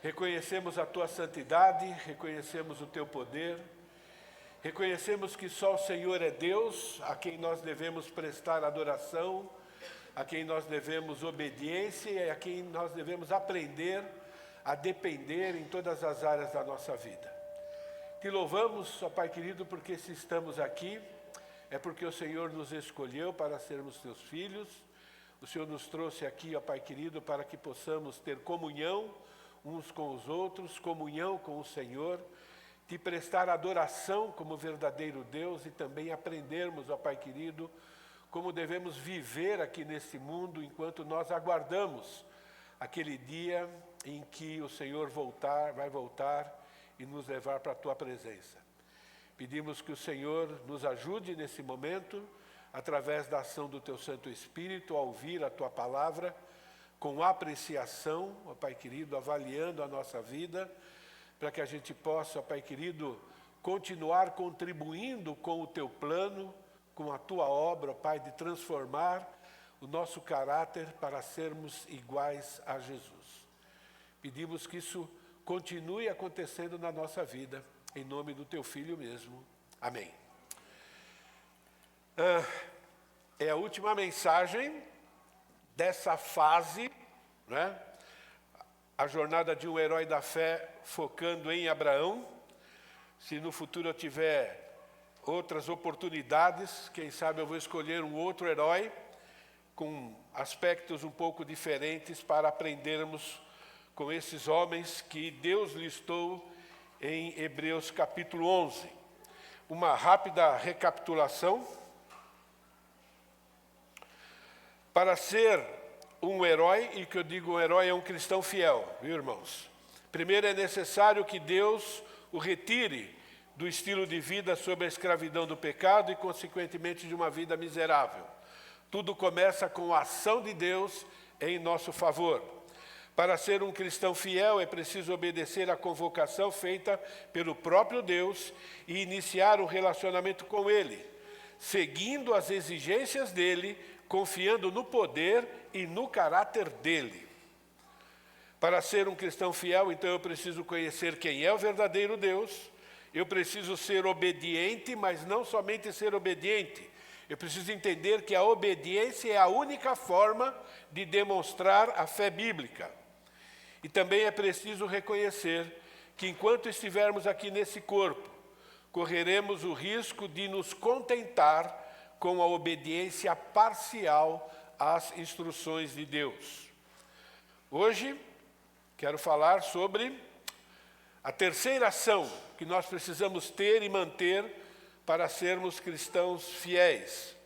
Reconhecemos a Tua santidade, reconhecemos o Teu poder, reconhecemos que só o Senhor é Deus, a quem nós devemos prestar adoração, a quem nós devemos obediência e a quem nós devemos aprender a depender em todas as áreas da nossa vida. Te louvamos, ó Pai querido, porque se estamos aqui, é porque o Senhor nos escolheu para sermos Teus filhos. O Senhor nos trouxe aqui, ó Pai querido, para que possamos ter comunhão uns com os outros, comunhão com o Senhor, te prestar adoração como verdadeiro Deus e também aprendermos, ó Pai querido, como devemos viver aqui nesse mundo enquanto nós aguardamos aquele dia em que o Senhor vai voltar e nos levar para a Tua presença. Pedimos que o Senhor nos ajude nesse momento, através da ação do Teu Santo Espírito, a ouvir a Tua palavra, com apreciação, ó Pai querido, avaliando a nossa vida, para que a gente possa, ó Pai querido, continuar contribuindo com o Teu plano, com a Tua obra, ó Pai, de transformar o nosso caráter para sermos iguais a Jesus. Pedimos que isso continue acontecendo na nossa vida, em nome do Teu Filho mesmo. Amém. É a última mensagem dessa fase, né? A jornada de um herói da fé focando em Abraão. Se no futuro eu tiver outras oportunidades, quem sabe eu vou escolher um outro herói com aspectos um pouco diferentes para aprendermos com esses homens que Deus listou em Hebreus capítulo 11. Uma rápida recapitulação. Para ser um herói, e que eu digo um herói é um cristão fiel, viu, irmãos? Primeiro é necessário que Deus o retire do estilo de vida sob a escravidão do pecado e, consequentemente, de uma vida miserável. Tudo começa com a ação de Deus em nosso favor. Para ser um cristão fiel, é preciso obedecer à convocação feita pelo próprio Deus e iniciar um relacionamento com Ele, seguindo as exigências dEle, confiando no poder e no caráter dEle. Para ser um cristão fiel, então eu preciso conhecer quem é o verdadeiro Deus, eu preciso ser obediente, mas não somente ser obediente. Eu preciso entender que a obediência é a única forma de demonstrar a fé bíblica. E também é preciso reconhecer que enquanto estivermos aqui nesse corpo, correremos o risco de nos contentar com a obediência parcial às instruções de Deus. Hoje, quero falar sobre a terceira ação que nós precisamos ter e manter para sermos cristãos fiéis.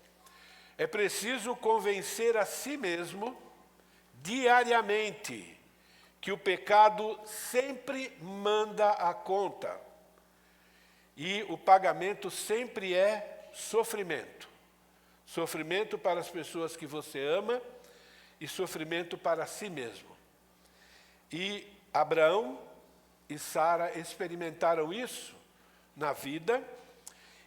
É preciso convencer a si mesmo, diariamente, que o pecado sempre manda a conta. E o pagamento sempre é sofrimento. Sofrimento para as pessoas que você ama e sofrimento para si mesmo. E Abraão e Sara experimentaram isso na vida,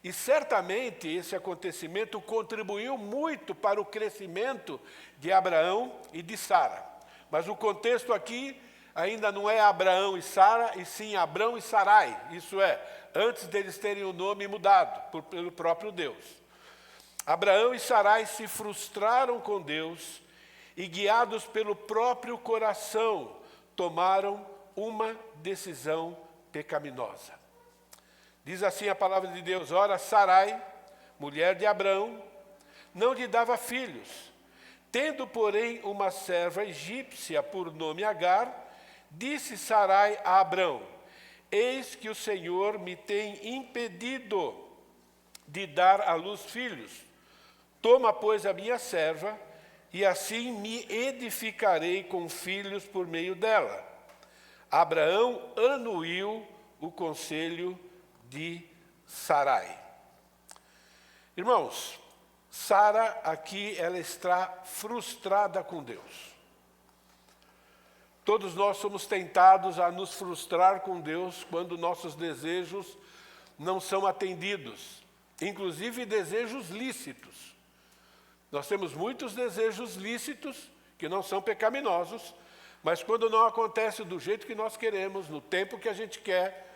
e certamente esse acontecimento contribuiu muito para o crescimento de Abraão e de Sara. Mas o contexto aqui ainda não é Abraão e Sara, e sim Abrão e Sarai, isso é, antes deles terem o nome mudado pelo próprio Deus. Abraão e Sarai se frustraram com Deus e, guiados pelo próprio coração, tomaram uma decisão pecaminosa. Diz assim a palavra de Deus: ora, Sarai, mulher de Abrão, não lhe dava filhos. Tendo, porém, uma serva egípcia por nome Agar, disse Sarai a Abrão: eis que o Senhor me tem impedido de dar à luz filhos. Toma, pois, a minha serva, e assim me edificarei com filhos por meio dela. Abraão anuiu o conselho de Sarai. Irmãos, Sara aqui, ela está frustrada com Deus. Todos nós somos tentados a nos frustrar com Deus quando nossos desejos não são atendidos, inclusive desejos lícitos. Nós temos muitos desejos lícitos que não são pecaminosos, Mas quando não acontece do jeito que nós queremos, no tempo que a gente quer,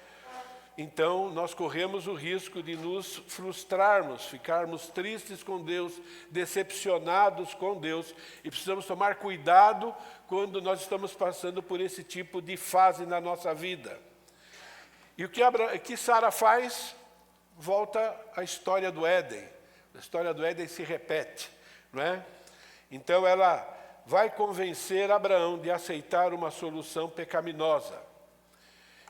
então nós corremos o risco de nos frustrarmos, ficarmos tristes com Deus, decepcionados com Deus, e precisamos tomar cuidado quando nós estamos passando por esse tipo de fase na nossa vida. E o que Sara faz? Volta à história do Éden. A história do Éden se repete, não é? Então ela vai convencer Abraão de aceitar uma solução pecaminosa.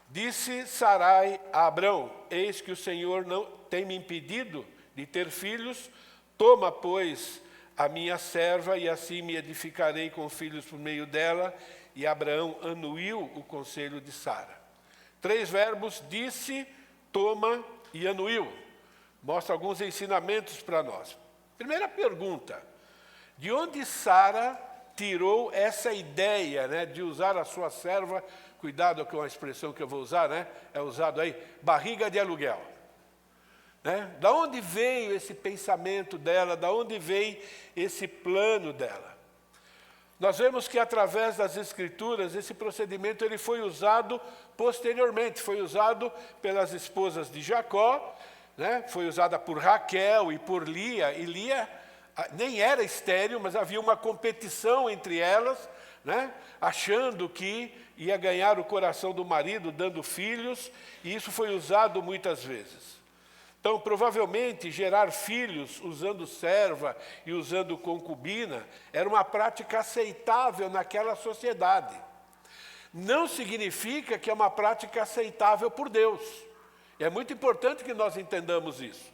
Disse Sarai a Abrão: eis que o Senhor não tem me impedido de ter filhos, toma, pois, a minha serva, e assim me edificarei com filhos por meio dela. E Abraão anuiu o conselho de Sara. 3 verbos: disse, toma e anuiu. Mostra alguns ensinamentos para nós. Primeira pergunta: de onde Sara tirou essa ideia, né, de usar a sua serva? Cuidado com a expressão que eu vou usar, né? É usado aí, barriga de aluguel. Né? Da onde veio esse pensamento dela? Da onde veio esse plano dela? Nós vemos que através das Escrituras, esse procedimento ele foi usado posteriormente. Foi usado pelas esposas de Jacó, né? Foi usada por Raquel e por Lia. E Lia nem era estéril, mas havia uma competição entre elas, né? Achando que ia ganhar o coração do marido, dando filhos, e isso foi usado muitas vezes. Então, provavelmente, gerar filhos usando serva e usando concubina era uma prática aceitável naquela sociedade. Não significa que é uma prática aceitável por Deus. E é muito importante que nós entendamos isso.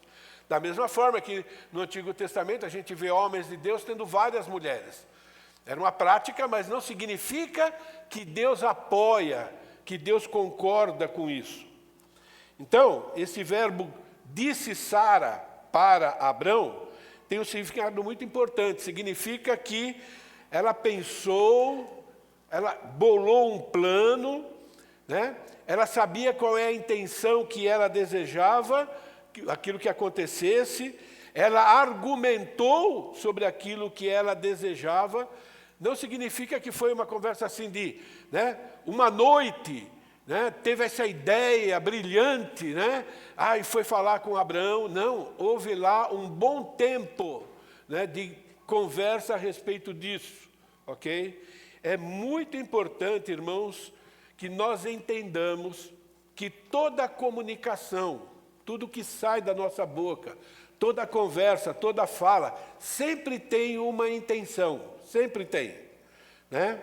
Da mesma forma que no Antigo Testamento a gente vê homens de Deus tendo várias mulheres. Era uma prática, mas não significa que Deus apoia, que Deus concorda com isso. Então, esse verbo disse Sara para Abrão tem um significado muito importante. Significa que ela pensou, ela bolou um plano, né? Ela sabia qual é a intenção que ela desejava, aquilo que acontecesse. Ela argumentou sobre aquilo que ela desejava. Não significa que foi uma conversa assim de, né, uma noite, né, teve essa ideia brilhante, né, e foi falar com Abraão. Não, houve lá um bom tempo, né, de conversa a respeito disso, ok? É muito importante, irmãos, que nós entendamos que toda comunicação, tudo que sai da nossa boca, toda conversa, toda fala, sempre tem uma intenção. Sempre tem, né?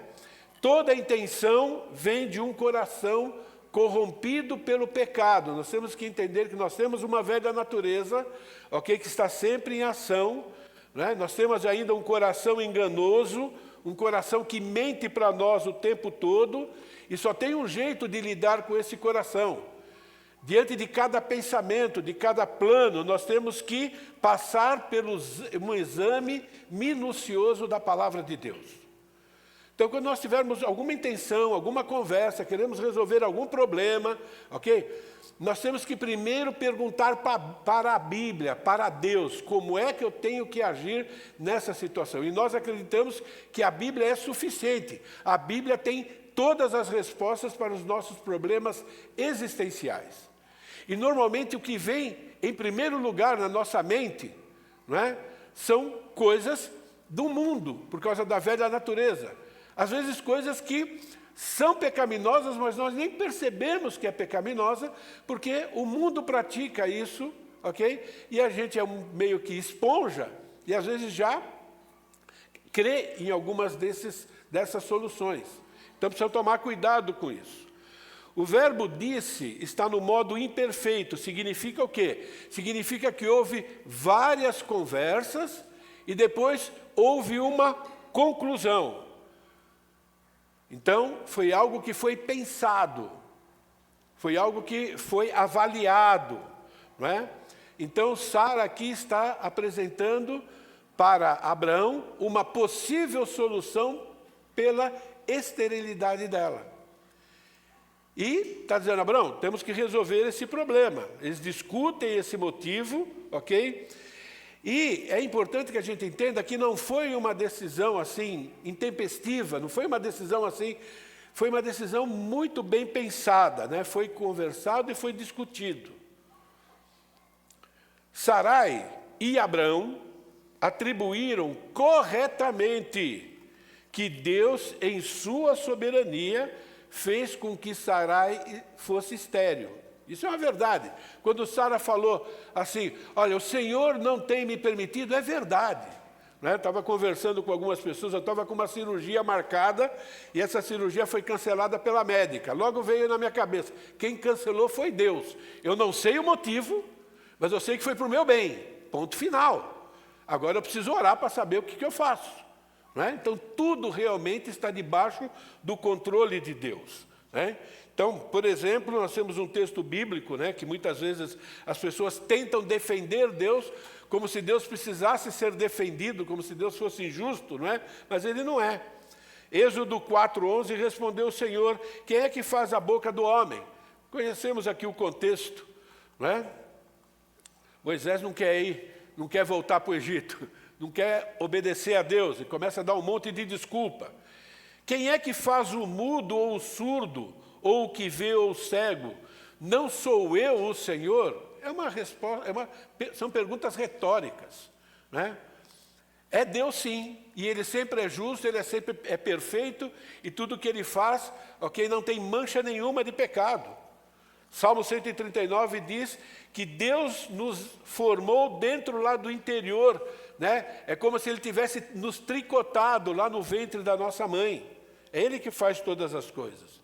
Toda intenção vem de um coração corrompido pelo pecado. Nós temos que entender que nós temos uma velha natureza, ok, que está sempre em ação, né? Nós temos ainda um coração enganoso, um coração que mente para nós o tempo todo, e só tem um jeito de lidar com esse coração. Diante de cada pensamento, de cada plano, nós temos que passar por um exame minucioso da palavra de Deus. Então, quando nós tivermos alguma intenção, alguma conversa, queremos resolver algum problema, ok? Nós temos que primeiro perguntar para a Bíblia, para Deus, como é que eu tenho que agir nessa situação. E nós acreditamos que a Bíblia é suficiente. A Bíblia tem todas as respostas para os nossos problemas existenciais. E normalmente o que vem em primeiro lugar na nossa mente, não é, são coisas do mundo, por causa da velha natureza. Às vezes coisas que são pecaminosas, mas nós nem percebemos que é pecaminosa, porque o mundo pratica isso, ok? E a gente é meio que esponja, e às vezes já crê em algumas dessas soluções. Então precisamos tomar cuidado com isso. O verbo disse está no modo imperfeito. Significa o quê? Significa que houve várias conversas e depois houve uma conclusão. Então, foi algo que foi pensado, foi algo que foi avaliado, não é? Então, Sara aqui está apresentando para Abraão uma possível solução pela esterilidade dela. E está dizendo: Abraão, temos que resolver esse problema. Eles discutem esse motivo, ok? E é importante que a gente entenda que não foi uma decisão assim, intempestiva, não foi uma decisão assim, foi uma decisão muito bem pensada, né? Foi conversado e foi discutido. Sarai e Abrão atribuíram corretamente que Deus, em sua soberania, fez com que Sarai fosse estéril. Isso é uma verdade. Quando Sara falou assim, olha, o Senhor não tem me permitido, é verdade. Estava conversando com algumas pessoas, eu estava com uma cirurgia marcada e essa cirurgia foi cancelada pela médica. Logo veio na minha cabeça, quem cancelou foi Deus. Eu não sei o motivo, mas eu sei que foi para o meu bem. Ponto final. Agora eu preciso orar para saber o que eu faço. Então, tudo realmente está debaixo do controle de Deus. Então, por exemplo, nós temos um texto bíblico, que muitas vezes as pessoas tentam defender Deus como se Deus precisasse ser defendido, como se Deus fosse injusto, mas Ele não é. Êxodo 4:11, respondeu o Senhor, quem é que faz a boca do homem? Conhecemos aqui o contexto. Moisés não quer ir, não quer voltar para o Egito, não quer obedecer a Deus, e começa a dar um monte de desculpa. Quem é que faz o mudo ou o surdo, ou o que vê ou o cego? Não sou eu o Senhor? É uma resposta, são perguntas retóricas. É Deus sim, e Ele sempre é justo, Ele sempre é perfeito, e tudo que Ele faz, não tem mancha nenhuma de pecado. Salmo 139 diz que Deus nos formou dentro lá do interior, É como se Ele tivesse nos tricotado lá no ventre da nossa mãe. É Ele que faz todas as coisas.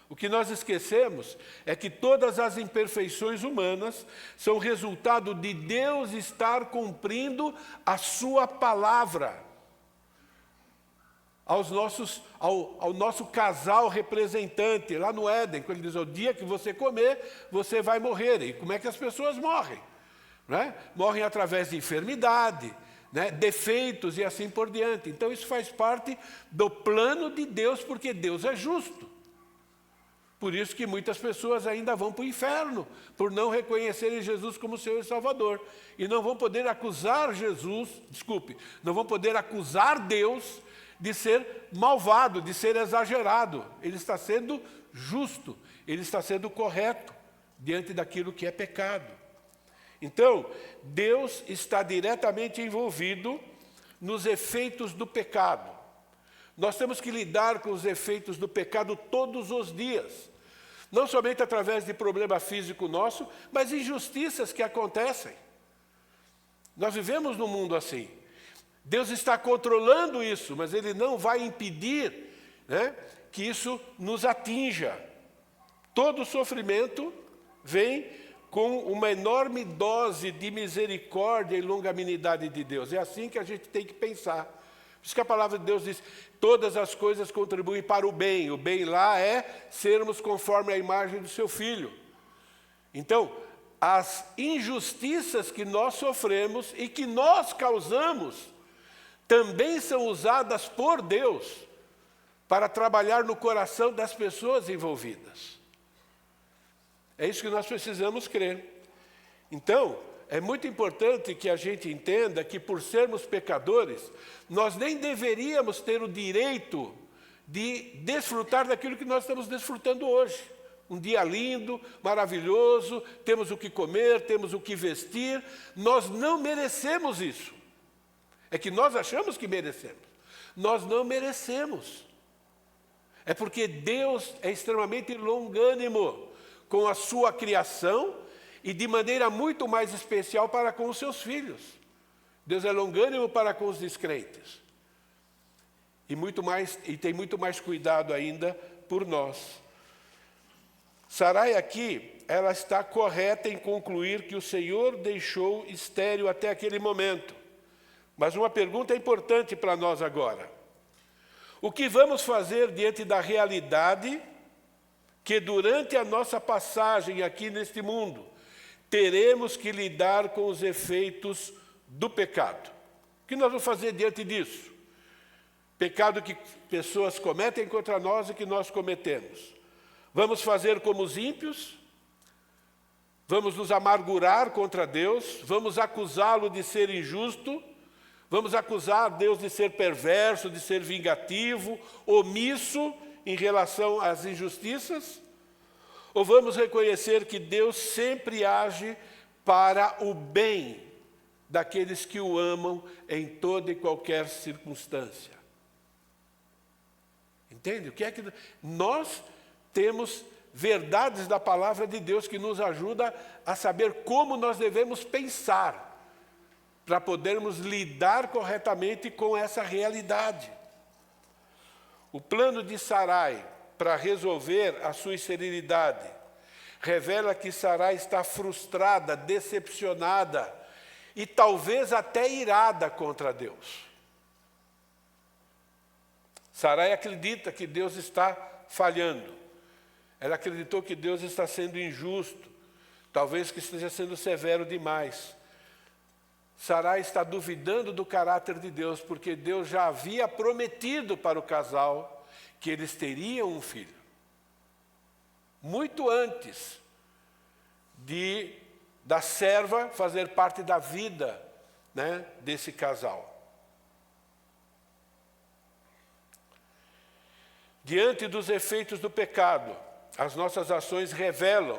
O que nós esquecemos é que todas as imperfeições humanas são resultado de Deus estar cumprindo a sua palavra. Ao nosso casal representante, lá no Éden, quando ele diz, o dia que você comer, você vai morrer. E como é que as pessoas morrem? Morrem através de enfermidade, defeitos e assim por diante. Então isso faz parte do plano de Deus, porque Deus é justo. Por isso que muitas pessoas ainda vão para o inferno, por não reconhecerem Jesus como Senhor e Salvador. E não vão poder acusar não vão poder acusar Deus de ser malvado, de ser exagerado. Ele está sendo justo, Ele está sendo correto diante daquilo que é pecado. Então, Deus está diretamente envolvido nos efeitos do pecado. Nós temos que lidar com os efeitos do pecado todos os dias. Não somente através de problema físico nosso, mas injustiças que acontecem. Nós vivemos num mundo assim. Deus está controlando isso, mas Ele não vai impedir que isso nos atinja. Todo sofrimento vem com uma enorme dose de misericórdia e longanimidade de Deus. É assim que a gente tem que pensar. Por isso que a palavra de Deus diz, todas as coisas contribuem para o bem. O bem lá é sermos conforme a imagem do seu Filho. Então, as injustiças que nós sofremos e que nós causamos, também são usadas por Deus para trabalhar no coração das pessoas envolvidas. É isso que nós precisamos crer. Então, é muito importante que a gente entenda que, por sermos pecadores, nós nem deveríamos ter o direito de desfrutar daquilo que nós estamos desfrutando hoje. Um dia lindo, maravilhoso, temos o que comer, temos o que vestir. Nós não merecemos isso. É que nós achamos que merecemos. Nós não merecemos. É porque Deus é extremamente longânimo com a sua criação e de maneira muito mais especial para com os seus filhos. Deus é longânimo para com os descrentes. E tem muito mais cuidado ainda por nós. Sarai aqui, ela está correta em concluir que o Senhor deixou estéril até aquele momento. Mas uma pergunta é importante para nós agora. O que vamos fazer diante da realidade que durante a nossa passagem aqui neste mundo, teremos que lidar com os efeitos do pecado? O que nós vamos fazer diante disso? Pecado que pessoas cometem contra nós e que nós cometemos. Vamos fazer como os ímpios? Vamos nos amargurar contra Deus, vamos acusá-lo de ser injusto, vamos acusar Deus de ser perverso, de ser vingativo, omisso em relação às injustiças? Ou vamos reconhecer que Deus sempre age para o bem daqueles que o amam em toda e qualquer circunstância? Entende? O que é que nós temos verdades da palavra de Deus que nos ajuda a saber como nós devemos pensar para podermos lidar corretamente com essa realidade. O plano de Sarai para resolver a sua esterilidade revela que Sarai está frustrada, decepcionada e talvez até irada contra Deus. Sarai acredita que Deus está falhando. Ela acreditou que Deus está sendo injusto, talvez que esteja sendo severo demais. Sarai está duvidando do caráter de Deus, porque Deus já havia prometido para o casal que eles teriam um filho. Muito antes da serva fazer parte da vida, né, desse casal. Diante dos efeitos do pecado, as nossas ações revelam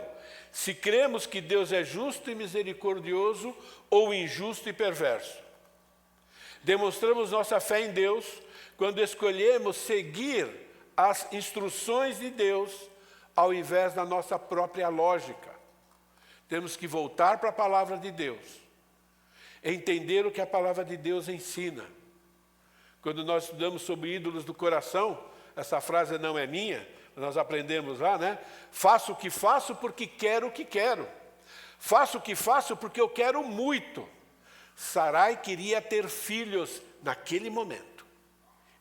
se cremos que Deus é justo e misericordioso ou injusto e perverso. Demonstramos nossa fé em Deus quando escolhemos seguir as instruções de Deus ao invés da nossa própria lógica. Temos que voltar para a palavra de Deus, entender o que a palavra de Deus ensina. Quando nós estudamos sobre ídolos do coração, essa frase não é minha, nós aprendemos lá, né? Faço o que faço porque quero o que quero. Faço o que faço porque eu quero muito. Sarai queria ter filhos naquele momento.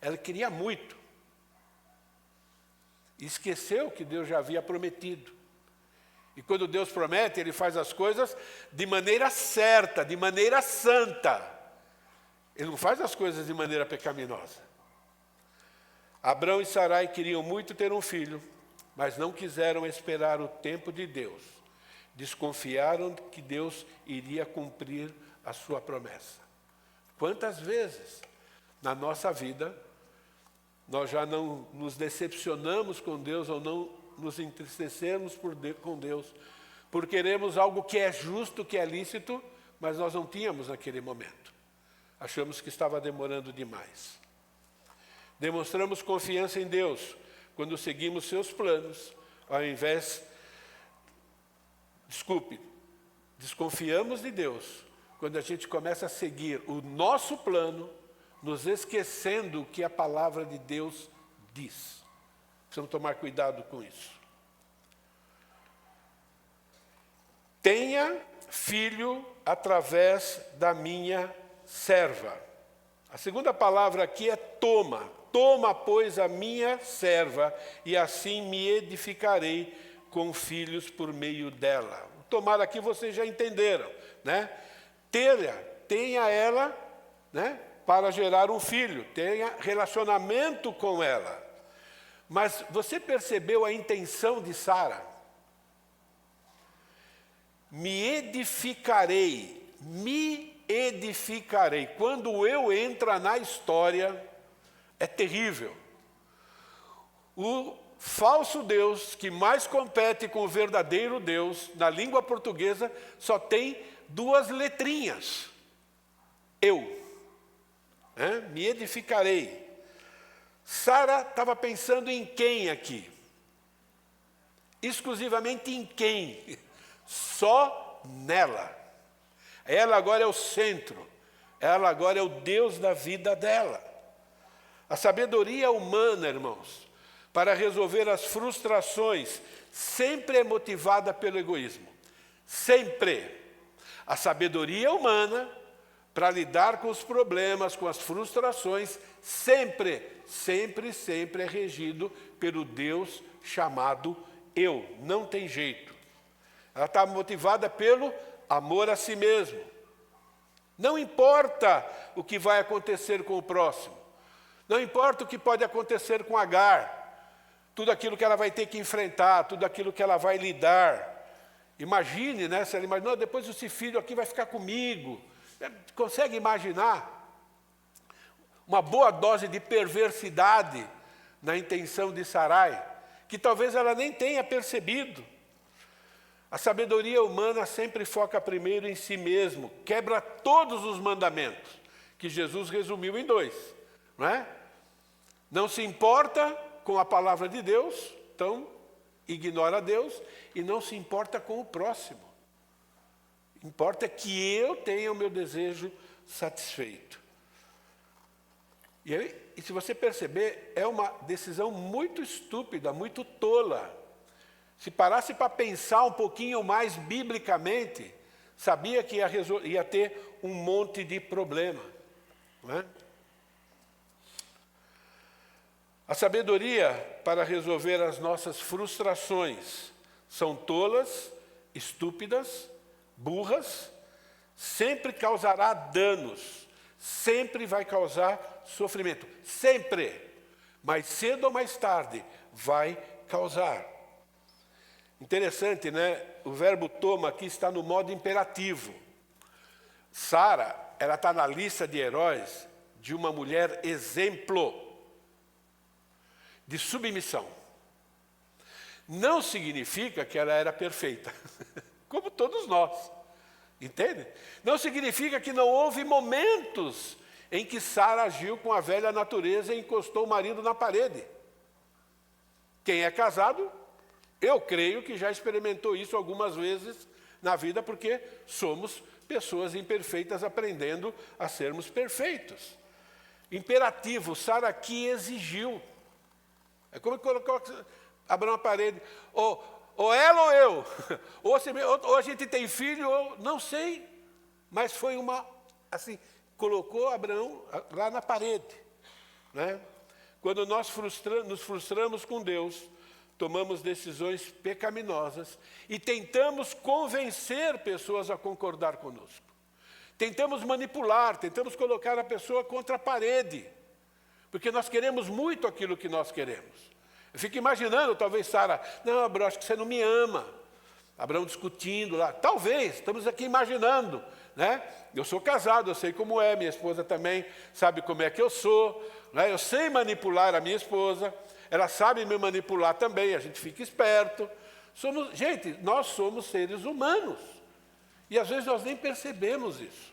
Ela queria muito. E esqueceu que Deus já havia prometido. E quando Deus promete, Ele faz as coisas de maneira certa, de maneira santa. Ele não faz as coisas de maneira pecaminosa. Abrão e Sarai queriam muito ter um filho, mas não quiseram esperar o tempo de Deus. Desconfiaram que Deus iria cumprir a sua promessa. Quantas vezes na nossa vida nós já não nos decepcionamos com Deus ou não nos entristecemos com Deus, por queremos algo que é justo, que é lícito, mas nós não tínhamos naquele momento. Achamos que estava demorando demais. Demonstramos confiança em Deus quando seguimos seus planos, ao invés... desconfiamos de Deus quando a gente começa a seguir o nosso plano, nos esquecendo o que a palavra de Deus diz. Precisamos tomar cuidado com isso. Tenha filho através da minha serva. A segunda palavra aqui é toma. Toma, pois, a minha serva, e assim me edificarei com filhos por meio dela. O tomar aqui vocês já entenderam, né? Tenha ela, né, para gerar um filho, tenha relacionamento com ela. Mas você percebeu a intenção de Sara? Me edificarei. Quando eu entro na história, é terrível. O falso Deus que mais compete com o verdadeiro Deus, na língua portuguesa, só tem duas letrinhas. Eu. Me edificarei. Sara estava pensando em quem aqui? Exclusivamente em quem? Só nela. Ela agora é o centro. Ela agora é o Deus da vida dela. A sabedoria humana, irmãos, para resolver as frustrações, sempre é motivada pelo egoísmo. Sempre. A sabedoria humana, para lidar com os problemas, com as frustrações, sempre é regido pelo Deus chamado eu. Não tem jeito. Ela está motivada pelo amor a si mesmo. Não importa o que vai acontecer com o próximo. Não importa o que pode acontecer com Agar. Tudo aquilo que ela vai ter que enfrentar, tudo aquilo que ela vai lidar. Imagine, né? Se ela imaginou, depois esse filho aqui vai ficar comigo. Consegue imaginar uma boa dose de perversidade na intenção de Sarai, que talvez ela nem tenha percebido. A sabedoria humana sempre foca primeiro em si mesmo, quebra todos os mandamentos, que Jesus resumiu em 2, não é? Não se importa com a palavra de Deus, então ignora Deus, e não se importa com o próximo. Importa que eu tenha o meu desejo satisfeito. E se você perceber, é uma decisão muito estúpida, muito tola. Se parasse para pensar um pouquinho mais biblicamente, sabia que ia ter um monte de problema, não é? A sabedoria para resolver as nossas frustrações são tolas, estúpidas, burras, sempre causará danos, sempre vai causar sofrimento, sempre, mais cedo ou mais tarde, vai causar. Interessante, né? O verbo toma aqui está no modo imperativo. Sara, ela está na lista de heróis de uma mulher exemplo de submissão. Não significa que ela era perfeita, como todos nós, entende? Não significa que não houve momentos em que Sara agiu com a velha natureza e encostou o marido na parede. Quem é casado, eu creio que já experimentou isso algumas vezes na vida, porque somos pessoas imperfeitas aprendendo a sermos perfeitos. Imperativo, Sara aqui exigiu. É como colocou Abraão na parede, ou ela ou eu, ou a gente tem filho, ou não sei, mas foi assim, colocou Abraão lá na parede, né? Quando nós nos frustramos com Deus, tomamos decisões pecaminosas e tentamos convencer pessoas a concordar conosco. Tentamos manipular, tentamos colocar a pessoa contra a parede, porque nós queremos muito aquilo que nós queremos. Eu fico imaginando, talvez Sara, não, Abraão, acho que você não me ama. Abraão discutindo lá, talvez, estamos aqui imaginando, né? Eu sou casado, eu sei como é, minha esposa também sabe como é que eu sou, né? Eu sei manipular a minha esposa, ela sabe me manipular também, a gente fica esperto. Gente, nós somos seres humanos, e às vezes nós nem percebemos isso.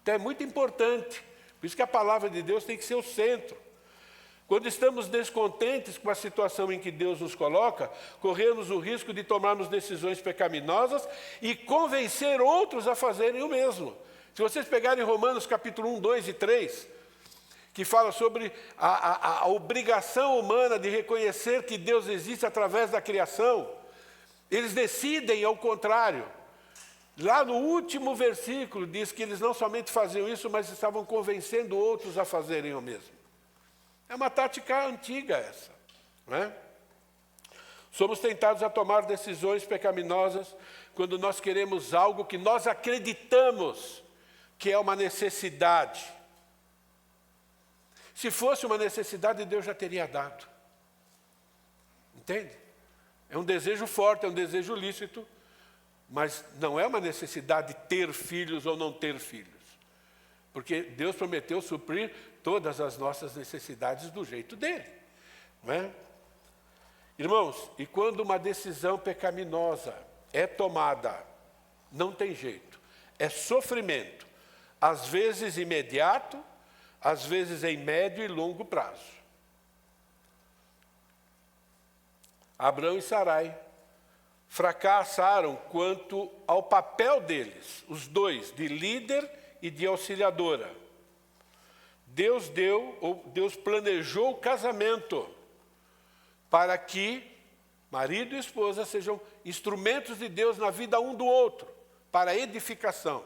Então é muito importante, por isso que a palavra de Deus tem que ser o centro. Quando estamos descontentes com a situação em que Deus nos coloca, corremos o risco de tomarmos decisões pecaminosas e convencer outros a fazerem o mesmo. Se vocês pegarem Romanos capítulo 1, 2 e 3, que fala sobre a obrigação humana de reconhecer que Deus existe através da criação, eles decidem ao contrário. Lá no último versículo diz que eles não somente faziam isso, mas estavam convencendo outros a fazerem o mesmo. É uma tática antiga essa, não é? Somos tentados a tomar decisões pecaminosas quando nós queremos algo que nós acreditamos que é uma necessidade. Se fosse uma necessidade, Deus já teria dado. Entende? É um desejo forte, é um desejo lícito, mas não é uma necessidade ter filhos ou não ter filhos. Porque Deus prometeu suprir todas as nossas necessidades do jeito dele, não é? Irmãos, e quando uma decisão pecaminosa é tomada, não tem jeito, é sofrimento, às vezes imediato, às vezes em médio e longo prazo. Abraão e Sarai fracassaram quanto ao papel deles, os dois, de líder e de auxiliadora. Deus planejou o casamento para que marido e esposa sejam instrumentos de Deus na vida um do outro, para edificação,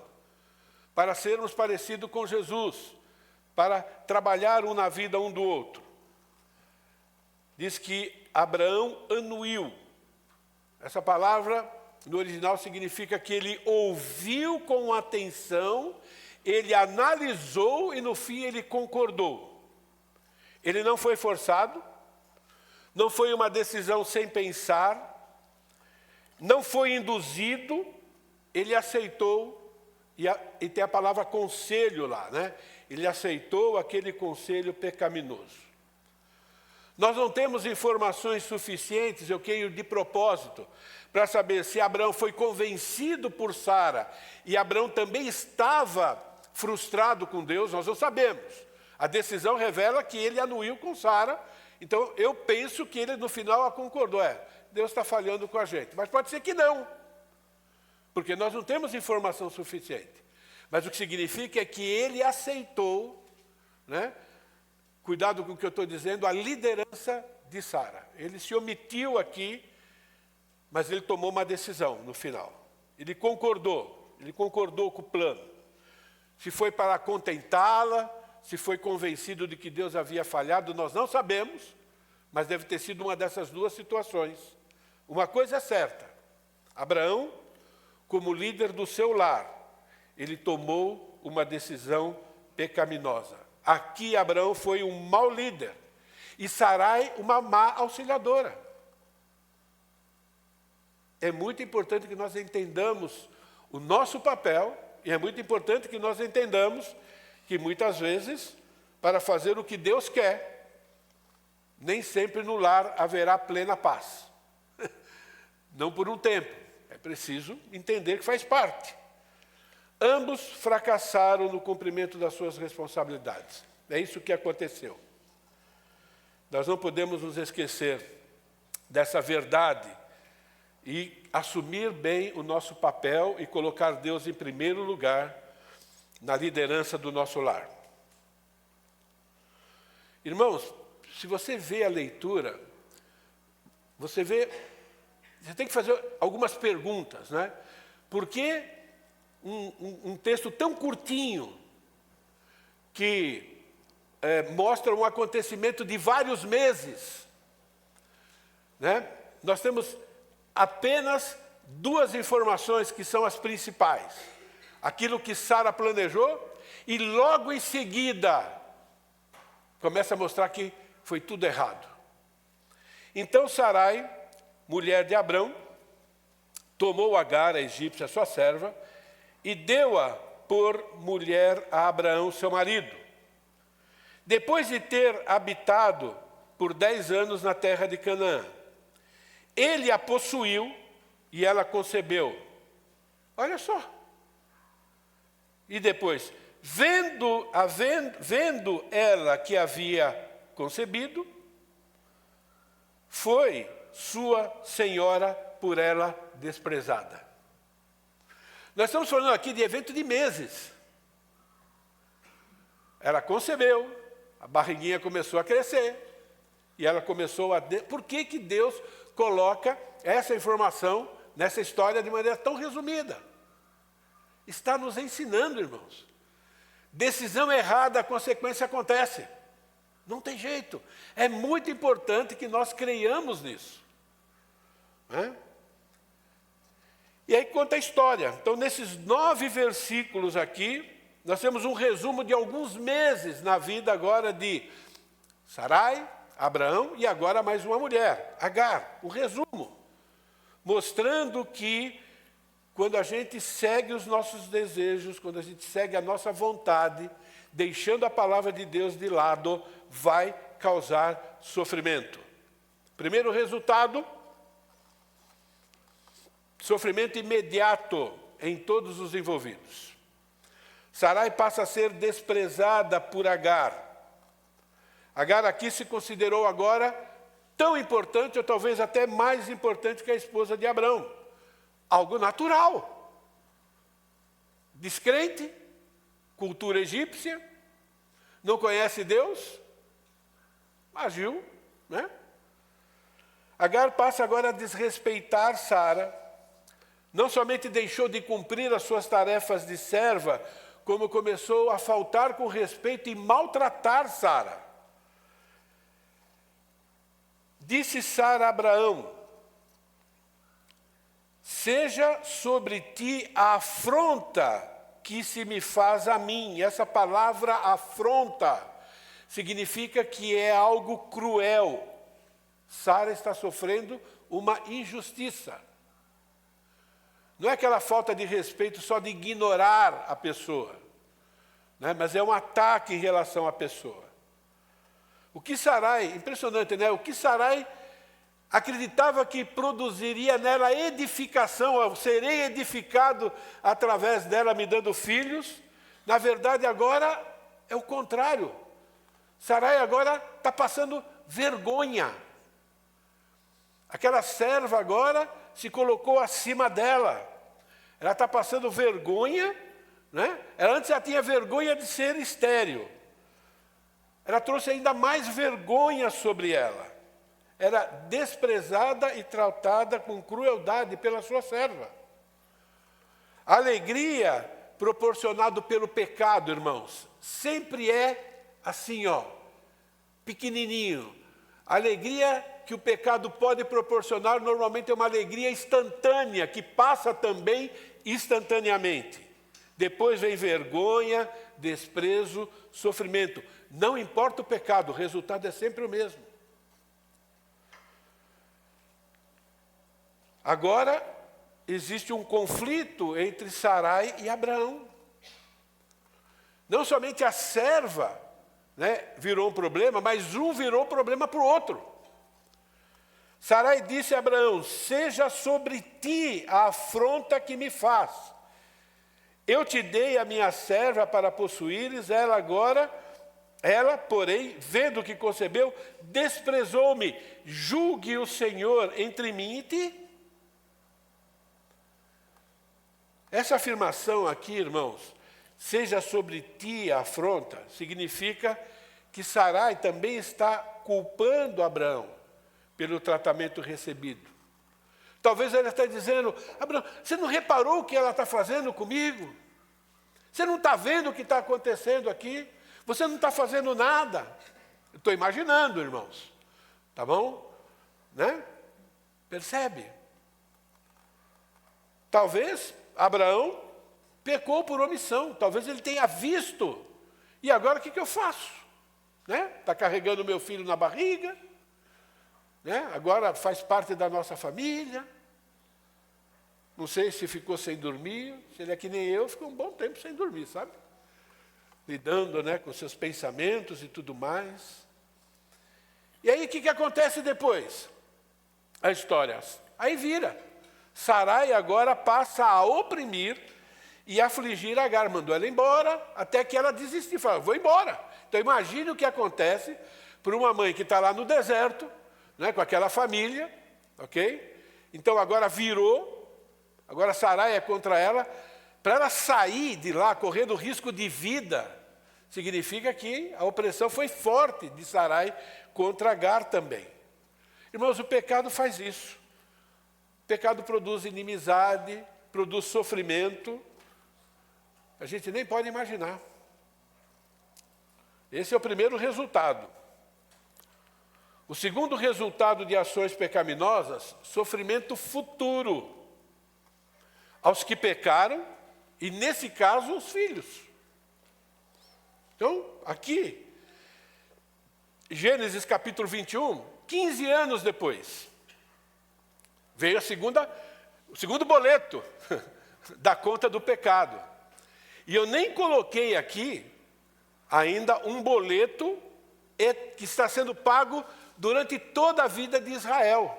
para sermos parecidos com Jesus, para trabalhar um na vida um do outro. Diz que Abraão anuiu. Essa palavra no original significa que ele ouviu com atenção, ele analisou e no fim ele concordou. Ele não foi forçado, não foi uma decisão sem pensar, não foi induzido, ele aceitou, e tem a palavra conselho lá, né? Ele aceitou aquele conselho pecaminoso. Nós não temos informações suficientes, eu creio de propósito, para saber se Abraão foi convencido por Sara e Abraão também estava frustrado com Deus, nós não sabemos. A decisão revela que ele anuiu com Sara, então eu penso que ele no final concordou, Deus está falhando com a gente, mas pode ser que não, porque nós não temos informação suficiente. Mas o que significa é que ele aceitou, né? Cuidado com o que eu estou dizendo, a liderança de Sara. Ele se omitiu aqui, mas ele tomou uma decisão no final. Ele concordou com o plano. Se foi para contentá-la, se foi convencido de que Deus havia falhado, nós não sabemos, mas deve ter sido uma dessas duas situações. Uma coisa é certa, Abraão, como líder do seu lar, ele tomou uma decisão pecaminosa. Aqui Abraão foi um mau líder e Sarai uma má auxiliadora. É muito importante que nós entendamos o nosso papel e é muito importante que nós entendamos que muitas vezes, para fazer o que Deus quer, nem sempre no lar haverá plena paz. Não por um tempo, é preciso entender que faz parte. Ambos fracassaram no cumprimento das suas responsabilidades. É isso que aconteceu. Nós não podemos nos esquecer dessa verdade e assumir bem o nosso papel e colocar Deus em primeiro lugar na liderança do nosso lar. Irmãos, se você vê a leitura, você tem que fazer algumas perguntas, né? Por que um texto tão curtinho que mostra um acontecimento de vários meses, né? Nós temos apenas duas informações que são as principais. Aquilo que Sara planejou e logo em seguida começa a mostrar que foi tudo errado. Então Sarai, mulher de Abrão, tomou Agar, a egípcia, sua serva, e deu-a por mulher a Abraão, seu marido. Depois de ter habitado por 10 anos na terra de Canaã, ele a possuiu e ela concebeu. Olha só. E depois, vendo ela que havia concebido, foi sua senhora por ela desprezada. Nós estamos falando aqui de evento de meses. Ela concebeu, a barriguinha começou a crescer, e ela começou a... Por que que Deus coloca essa informação nessa história de maneira tão resumida? Está nos ensinando, irmãos. Decisão errada, a consequência acontece. Não tem jeito. É muito importante que nós creiamos nisso. Né? E aí conta a história. Então, nesses 9 versículos aqui, nós temos um resumo de alguns meses na vida agora de Sarai, Abraão e agora mais uma mulher, Agar. Um resumo, mostrando que quando a gente segue os nossos desejos, quando a gente segue a nossa vontade, deixando a palavra de Deus de lado, vai causar sofrimento. Primeiro resultado, sofrimento imediato em todos os envolvidos. Sarai passa a ser desprezada por Agar. Agar aqui se considerou agora tão importante, ou talvez até mais importante que a esposa de Abrão. Algo natural. Descrente, cultura egípcia, não conhece Deus, agiu, né? Agar passa agora a desrespeitar Sara, não somente deixou de cumprir as suas tarefas de serva, como começou a faltar com respeito e maltratar Sara. Disse Sara a Abraão: seja sobre ti a afronta que se me faz a mim. Essa palavra afronta significa que é algo cruel. Sara está sofrendo uma injustiça. Não é aquela falta de respeito só de ignorar a pessoa, né? Mas é um ataque em relação à pessoa. O que Sarai, impressionante, né? O que Sarai acreditava que produziria nela edificação, eu serei edificado através dela me dando filhos, na verdade agora é o contrário. Sarai agora está passando vergonha. Aquela serva agora se colocou acima dela. Ela está passando vergonha, né? Ela antes já tinha vergonha de ser estéril. Ela trouxe ainda mais vergonha sobre ela. Era desprezada e tratada com crueldade pela sua serva. A alegria proporcionada pelo pecado, irmãos, sempre é assim, ó, pequenininho. A alegria que o pecado pode proporcionar normalmente é uma alegria instantânea, que passa também instantaneamente. Depois vem vergonha, desprezo, sofrimento. Não importa o pecado, o resultado é sempre o mesmo. Agora, existe um conflito entre Sarai e Abraão. Não somente a serva, né, virou um problema, mas um virou problema para o outro. Sarai disse a Abraão: seja sobre ti a afronta que me faz. Eu te dei a minha serva para possuíres, ela, porém, vendo que concebeu, desprezou-me. Julgue o Senhor entre mim e ti. Essa afirmação aqui, irmãos, seja sobre ti a afronta, significa que Sarai também está culpando Abraão pelo tratamento recebido. Talvez ela está dizendo: Abraão, você não reparou o que ela está fazendo comigo? Você não está vendo o que está acontecendo aqui? Você não está fazendo nada. Estou imaginando, irmãos. Tá bom? Né? Percebe? Talvez Abraão pecou por omissão. Talvez ele tenha visto. E agora o que eu faço? Né? Está carregando meu filho na barriga. Né? Agora faz parte da nossa família. Não sei se ficou sem dormir. Se ele é que nem eu, ficou um bom tempo sem dormir, sabe? Lidando, né, com seus pensamentos e tudo mais. E aí o que acontece depois? A história. Aí vira. Sarai agora passa a oprimir e afligir Agar. Mandou ela embora até que ela desistiu. Falou: vou embora. Então imagine o que acontece para uma mãe que está lá no deserto, né, com aquela família, ok? Então agora virou, agora Sarai é contra ela. Para ela sair de lá, correndo risco de vida, significa que a opressão foi forte de Sarai contra Agar também. Irmãos, o pecado faz isso. O pecado produz inimizade, produz sofrimento. A gente nem pode imaginar. Esse é o primeiro resultado. O segundo resultado de ações pecaminosas, sofrimento futuro aos que pecaram, e nesse caso, os filhos. Então, aqui, Gênesis capítulo 21, 15 anos depois, veio o segundo boleto da conta do pecado. E eu nem coloquei aqui ainda um boleto que está sendo pago durante toda a vida de Israel.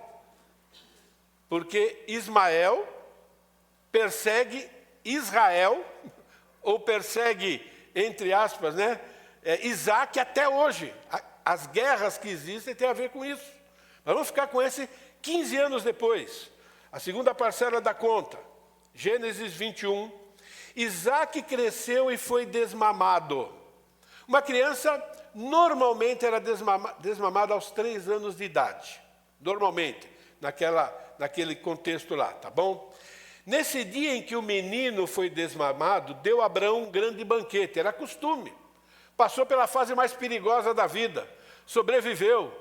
Porque Ismael persegue Israel, ou persegue, entre aspas, né, Isaac até hoje. As guerras que existem têm a ver com isso. Nós vamos ficar com esse 15 anos depois. A segunda parcela da conta, Gênesis 21. Isaac cresceu e foi desmamado. Uma criança normalmente era desmamada aos 3 anos de idade. Normalmente, naquele contexto lá, tá bom? Nesse dia em que o menino foi desmamado, deu a Abraão um grande banquete. Era costume. Passou pela fase mais perigosa da vida. Sobreviveu.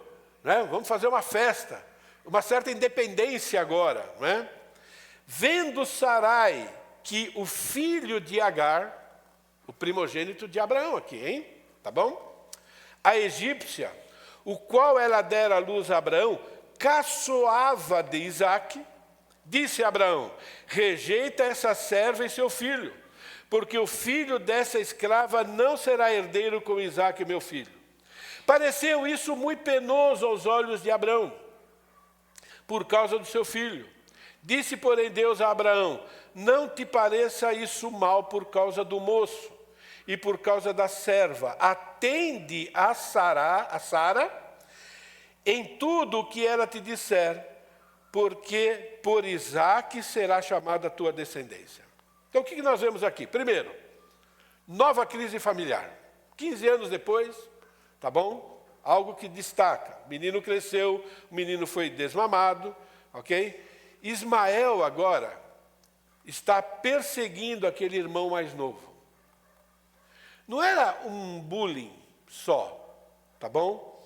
Né? Vamos fazer uma festa. Uma certa independência agora. Né? Vendo Sarai que o filho de Agar, o primogênito de Abraão aqui, hein? Tá bom? A egípcia, o qual ela dera à luz a Abraão, caçoava de Isaque, Disse Abraão: rejeita essa serva e seu filho, porque o filho dessa escrava não será herdeiro com Isaque, meu filho. Pareceu isso muito penoso aos olhos de Abraão, por causa do seu filho. Disse, porém, Deus a Abraão: não te pareça isso mal por causa do moço e por causa da serva. Atende a Sara, em tudo o que ela te disser, porque por Isaque será chamada a tua descendência. Então o que nós vemos aqui? Primeiro, nova crise familiar. 15 anos depois, tá bom? Algo que destaca. O menino cresceu, o menino foi desmamado, ok? Ismael agora está perseguindo aquele irmão mais novo. Não era um bullying só, tá bom?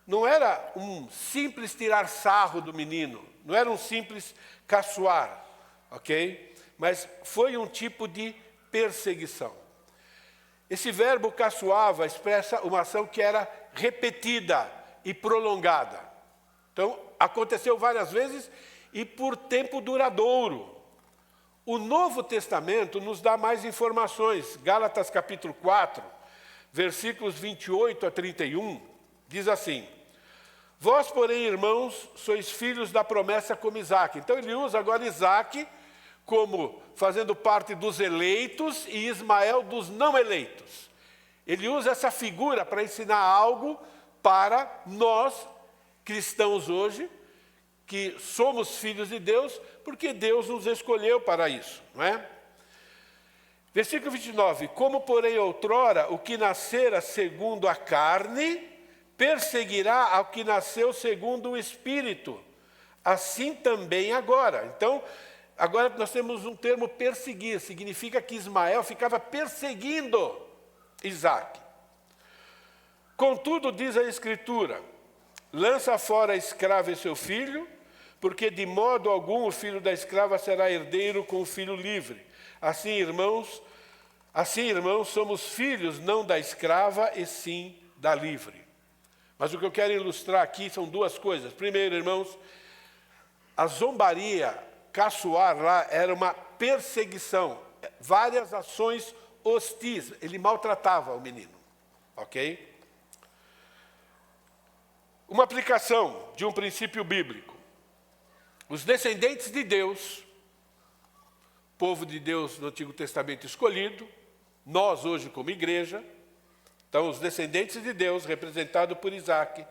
Não era um simples tirar sarro do menino, não era um simples caçoar, ok? Mas foi um tipo de perseguição. Esse verbo caçoava expressa uma ação que era repetida e prolongada. Então, aconteceu várias vezes e por tempo duradouro. O Novo Testamento nos dá mais informações. Gálatas capítulo 4, versículos 28 a 31, diz assim: vós, porém, irmãos, sois filhos da promessa como Isaque. Então ele usa agora Isaque como fazendo parte dos eleitos e Ismael dos não eleitos. Ele usa essa figura para ensinar algo para nós, cristãos hoje, que somos filhos de Deus, porque Deus nos escolheu para isso, não é? Versículo 29, como porém outrora o que nascera segundo a carne, perseguirá ao que nasceu segundo o Espírito, assim também agora. Então, agora nós temos um termo perseguir, significa que Ismael ficava perseguindo Isaque. Contudo, diz a Escritura, lança fora a escrava e seu filho, porque de modo algum o filho da escrava será herdeiro com o filho livre. Assim, irmãos, somos filhos não da escrava, e sim da livre. Mas o que eu quero ilustrar aqui são duas coisas. Primeiro, irmãos, a zombaria, caçoar lá, era uma perseguição. Várias ações hostis. Ele maltratava o menino. Ok? Uma aplicação de um princípio bíblico. Os descendentes de Deus, povo de Deus no Antigo Testamento escolhido, nós hoje como igreja, então os descendentes de Deus, representados por Isaque,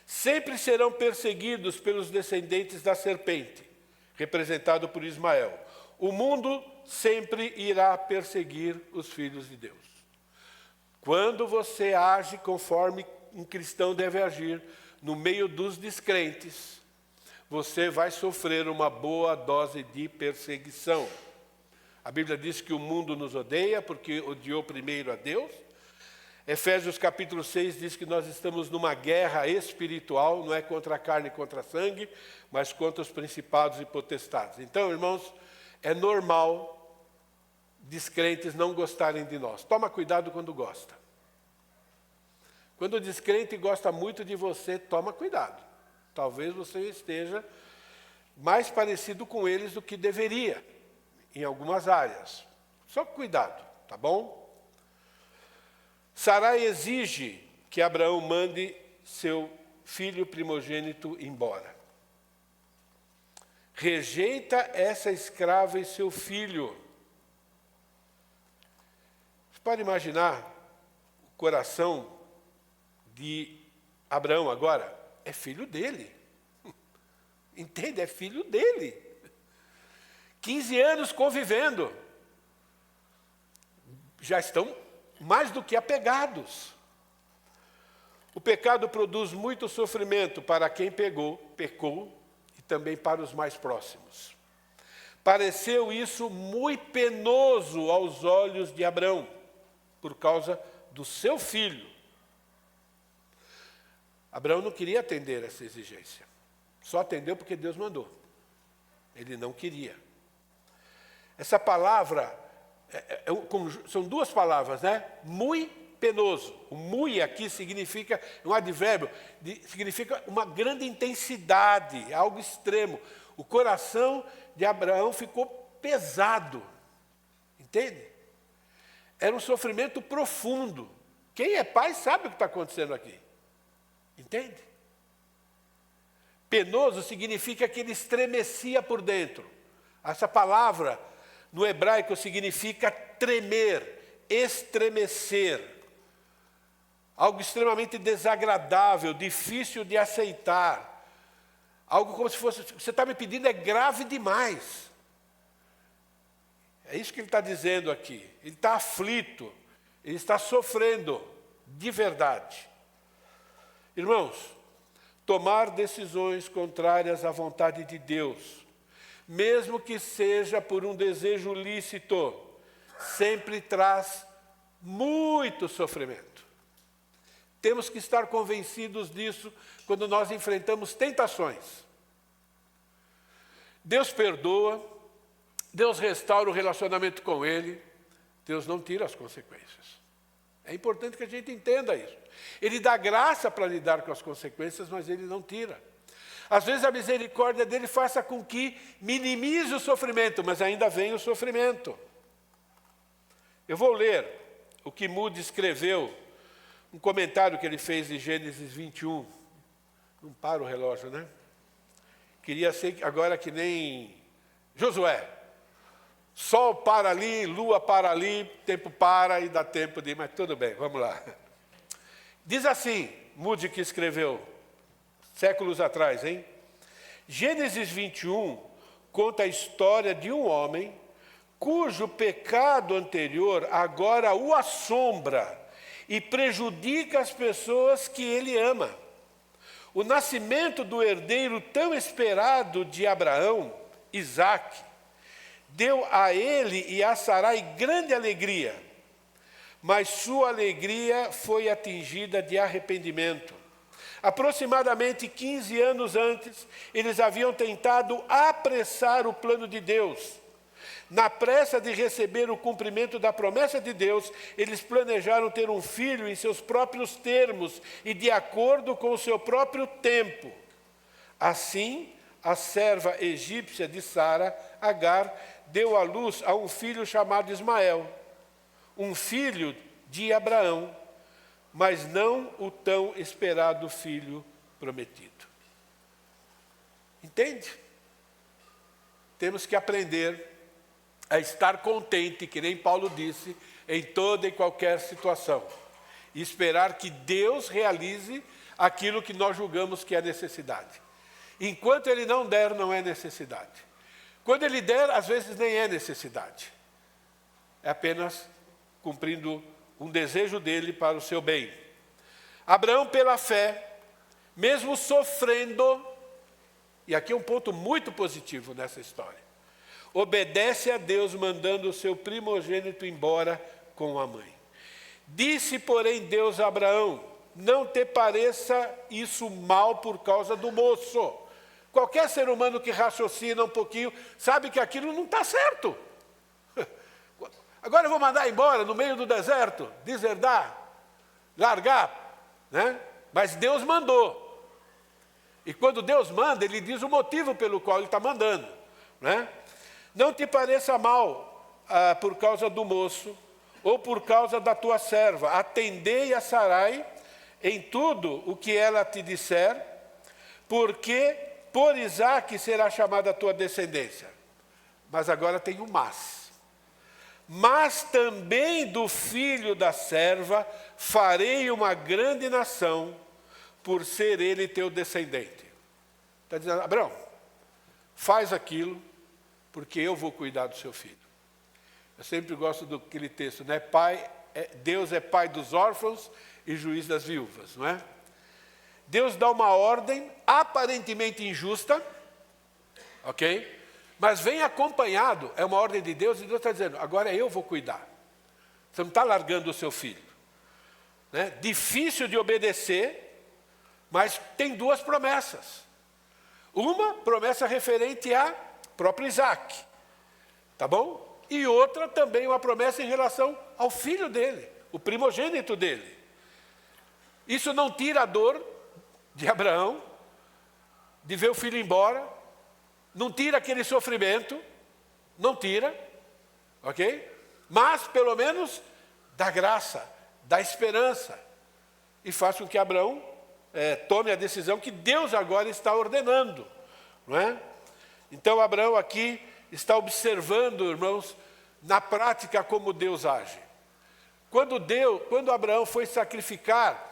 sempre serão perseguidos pelos descendentes da serpente, representado por Ismael. O mundo sempre irá perseguir os filhos de Deus. Quando você age conforme um cristão deve agir, no meio dos descrentes, você vai sofrer uma boa dose de perseguição. A Bíblia diz que o mundo nos odeia porque odiou primeiro a Deus. Efésios capítulo 6 diz que nós estamos numa guerra espiritual, não é contra a carne e contra a sangue, mas contra os principados e potestades. Então, irmãos, é normal descrentes não gostarem de nós. Toma cuidado quando gosta. Quando o descrente gosta muito de você, toma cuidado. Talvez você esteja mais parecido com eles do que deveria, em algumas áreas. Só cuidado, tá bom? Sarai exige que Abraão mande seu filho primogênito embora. Rejeita essa escrava e seu filho. Você pode imaginar o coração de Abraão agora? É filho dele. Entende? É filho dele. 15 anos convivendo. Já estão mais do que apegados. O pecado produz muito sofrimento para quem pecou e também para os mais próximos. Pareceu isso muito penoso aos olhos de Abraão, por causa do seu filho. Abraão não queria atender essa exigência. Só atendeu porque Deus mandou. Ele não queria. Essa palavra, são duas palavras, né? Muito penoso. O muito aqui significa, um advérbio, significa uma grande intensidade, algo extremo. O coração de Abraão ficou pesado. Entende? Era um sofrimento profundo. Quem é pai sabe o que está acontecendo aqui. Entende? Penoso significa que ele estremecia por dentro. Essa palavra no hebraico significa tremer, estremecer. Algo extremamente desagradável, difícil de aceitar. Algo como se fosse, você está me pedindo é grave demais. É isso que ele está dizendo aqui. Ele está aflito, ele está sofrendo de verdade. Irmãos, tomar decisões contrárias à vontade de Deus, mesmo que seja por um desejo lícito, sempre traz muito sofrimento. Temos que estar convencidos disso quando nós enfrentamos tentações. Deus perdoa, Deus restaura o relacionamento com Ele, Deus não tira as consequências. É importante que a gente entenda isso. Ele dá graça para lidar com as consequências, mas Ele não tira. Às vezes a misericórdia dEle faça com que minimize o sofrimento, mas ainda vem o sofrimento. Eu vou ler o que Moody escreveu, um comentário que ele fez em Gênesis 21. Não para o relógio, né? Queria ser agora que nem Josué. Sol para ali, lua para ali, tempo para e dá tempo de ir, mas tudo bem, vamos lá. Diz assim, Moody que escreveu, séculos atrás, hein? Gênesis 21 conta a história de um homem cujo pecado anterior agora o assombra e prejudica as pessoas que ele ama. O nascimento do herdeiro tão esperado de Abraão, Isaque, deu a ele e a Sarai grande alegria, mas sua alegria foi atingida de arrependimento. Aproximadamente 15 anos antes, eles haviam tentado apressar o plano de Deus. Na pressa de receber o cumprimento da promessa de Deus, eles planejaram ter um filho em seus próprios termos e de acordo com o seu próprio tempo. Assim, a serva egípcia de Sara, Agar, deu à luz a um filho chamado Ismael, um filho de Abraão, mas não o tão esperado filho prometido. Entende? Temos que aprender a estar contente, que nem Paulo disse, em toda e qualquer situação, e esperar que Deus realize aquilo que nós julgamos que é necessidade. Enquanto Ele não der, não é necessidade. Quando Ele der, às vezes nem é necessidade. É apenas cumprindo um desejo dEle para o seu bem. Abraão, pela fé, mesmo sofrendo, e aqui é um ponto muito positivo nessa história, obedece a Deus, mandando o seu primogênito embora com a mãe. Disse, porém, Deus a Abraão, não te pareça isso mal por causa do moço. Qualquer ser humano que raciocina um pouquinho sabe que aquilo não está certo. Agora eu vou mandar embora no meio do deserto, deserdar, largar, né? Mas Deus mandou. E quando Deus manda, Ele diz o motivo pelo qual Ele está mandando, né? Não te pareça mal por causa do moço, ou por causa da tua serva. Atendei a Sarai em tudo o que ela te disser, porque por Isaque será chamada a tua descendência. Mas agora tem um mas. Mas também do filho da serva farei uma grande nação, por ser ele teu descendente. Está dizendo, Abraão, faz aquilo, porque eu vou cuidar do seu filho. Eu sempre gosto daquele texto, né? Deus é pai dos órfãos e juiz das viúvas, não é? Deus dá uma ordem aparentemente injusta, ok? Mas vem acompanhado, é uma ordem de Deus, e Deus está dizendo, agora eu vou cuidar. Você não está largando o seu filho. Né? Difícil de obedecer, mas tem duas promessas. Uma promessa referente a próprio Isaque, tá bom? E outra também uma promessa em relação ao filho dele, o primogênito dele. Isso não tira a dor de Abraão, de ver o filho embora, não tira aquele sofrimento, não tira, ok? Mas, pelo menos, dá graça, dá esperança. E faz com que Abraão tome a decisão que Deus agora está ordenando, não é? Então, Abraão aqui está observando, irmãos, na prática como Deus age. Quando Abraão foi sacrificar,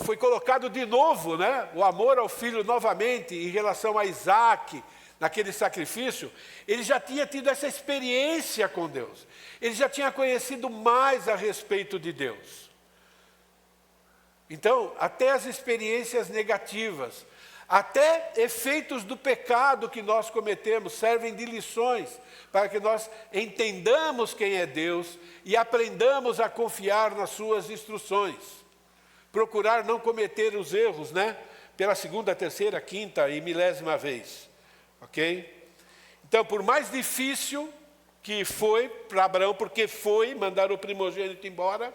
foi colocado de novo, né, o amor ao filho novamente em relação a Isaac, naquele sacrifício, ele já tinha tido essa experiência com Deus. Ele já tinha conhecido mais a respeito de Deus. Então, até as experiências negativas, até efeitos do pecado que nós cometemos servem de lições para que nós entendamos quem é Deus e aprendamos a confiar nas suas instruções. Procurar não cometer os erros, né? Pela segunda, terceira, quinta e milésima vez. Ok? Então, por mais difícil que foi para Abraão, porque foi mandar o primogênito embora,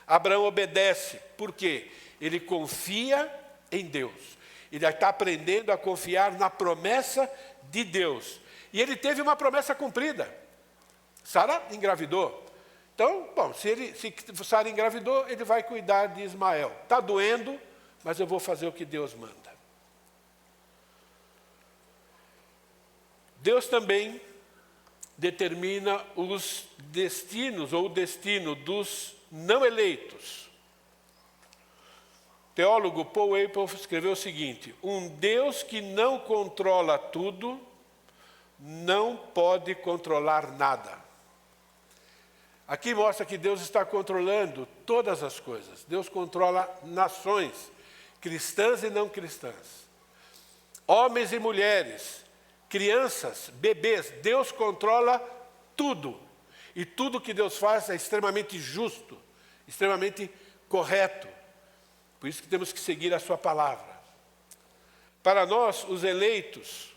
Abraão obedece. Por quê? Ele confia em Deus. Ele está aprendendo a confiar na promessa de Deus. E ele teve uma promessa cumprida. Sara engravidou. Então, bom, se Sara engravidou, ele vai cuidar de Ismael. Está doendo, mas eu vou fazer o que Deus manda. Deus também determina os destinos, ou o destino dos não eleitos. O teólogo Paul Apple escreveu o seguinte: um Deus que não controla tudo, não pode controlar nada. Aqui mostra que Deus está controlando todas as coisas. Deus controla nações, cristãs e não cristãs. Homens e mulheres, crianças, bebês, Deus controla tudo. E tudo que Deus faz é extremamente justo, extremamente correto. Por isso que temos que seguir a sua palavra. Para nós, os eleitos,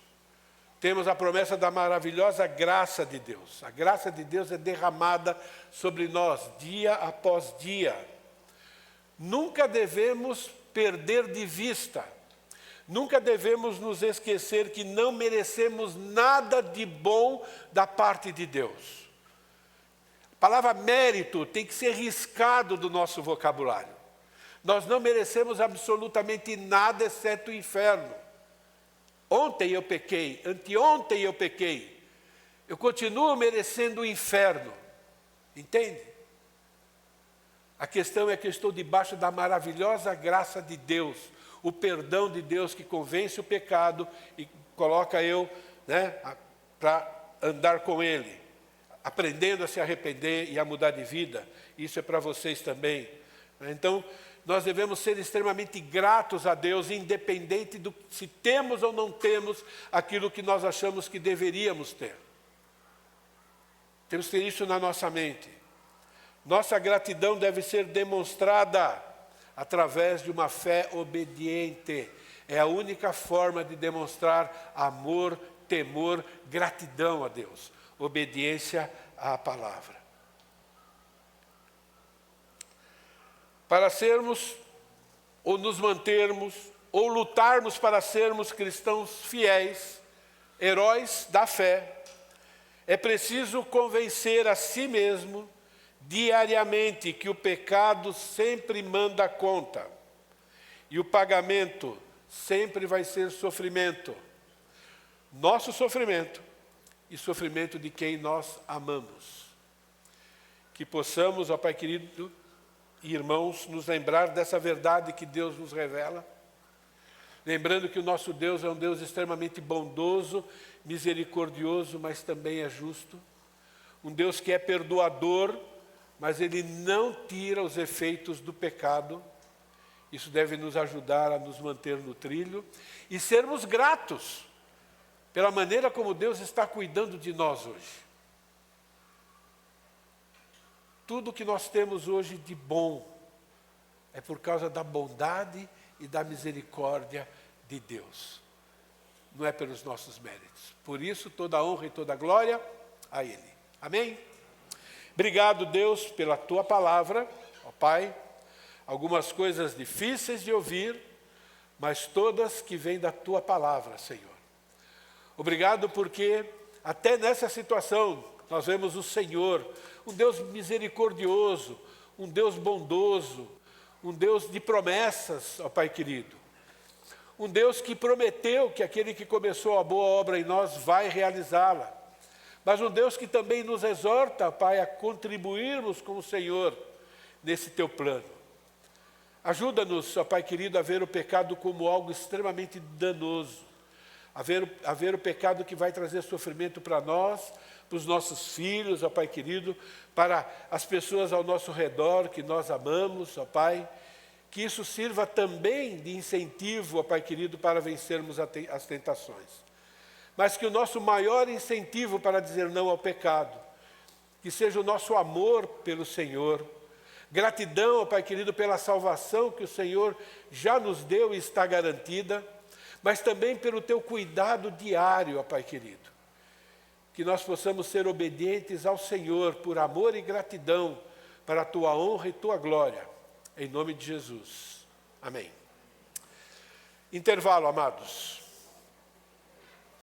temos a promessa da maravilhosa graça de Deus. A graça de Deus é derramada sobre nós, dia após dia. Nunca devemos perder de vista, nunca devemos nos esquecer que não merecemos nada de bom da parte de Deus. A palavra mérito tem que ser riscado do nosso vocabulário. Nós não merecemos absolutamente nada, exceto o inferno. Ontem eu pequei, anteontem eu pequei. Eu continuo merecendo o inferno. Entende? A questão é que eu estou debaixo da maravilhosa graça de Deus, o perdão de Deus que convence o pecado e coloca eu, né, para andar com Ele, aprendendo a se arrepender e a mudar de vida. Isso é para vocês também. Então, nós devemos ser extremamente gratos a Deus, independente do se temos ou não temos aquilo que nós achamos que deveríamos ter. Temos que ter isso na nossa mente. Nossa gratidão deve ser demonstrada através de uma fé obediente. É a única forma de demonstrar amor, temor, gratidão a Deus. Obediência à palavra. Para sermos, ou nos mantermos, ou lutarmos para sermos cristãos fiéis, heróis da fé, é preciso convencer a si mesmo diariamente que o pecado sempre manda conta e o pagamento sempre vai ser sofrimento. Nosso sofrimento e sofrimento de quem nós amamos. Que possamos, ó Pai querido, irmãos, nos lembrar dessa verdade que Deus nos revela, lembrando que o nosso Deus é um Deus extremamente bondoso, misericordioso, mas também é justo, um Deus que é perdoador, mas Ele não tira os efeitos do pecado. Isso deve nos ajudar a nos manter no trilho e sermos gratos pela maneira como Deus está cuidando de nós hoje. Tudo que nós temos hoje de bom é por causa da bondade e da misericórdia de Deus. Não é pelos nossos méritos. Por isso, toda a honra e toda a glória a Ele. Amém? Obrigado, Deus, pela Tua palavra, ó Pai. Algumas coisas difíceis de ouvir, mas todas que vêm da Tua palavra, Senhor. Obrigado porque até nessa situação nós vemos o Senhor, um Deus misericordioso, um Deus bondoso, um Deus de promessas, ó Pai querido. Um Deus que prometeu que aquele que começou a boa obra em nós vai realizá-la. Mas um Deus que também nos exorta, Pai, a contribuirmos com o Senhor nesse teu plano. Ajuda-nos, ó Pai querido, a ver o pecado como algo extremamente danoso. A ver o pecado que vai trazer sofrimento para nós, para os nossos filhos, ó Pai querido, para as pessoas ao nosso redor que nós amamos, ó Pai. Que isso sirva também de incentivo, ó Pai querido, para vencermos as tentações. Mas que o nosso maior incentivo para dizer não ao pecado, que seja o nosso amor pelo Senhor, gratidão, ó Pai querido, pela salvação que o Senhor já nos deu e está garantida, mas também pelo teu cuidado diário, ó Pai querido. Que nós possamos ser obedientes ao Senhor por amor e gratidão para a tua honra e tua glória. Em nome de Jesus. Amém. Intervalo, amados.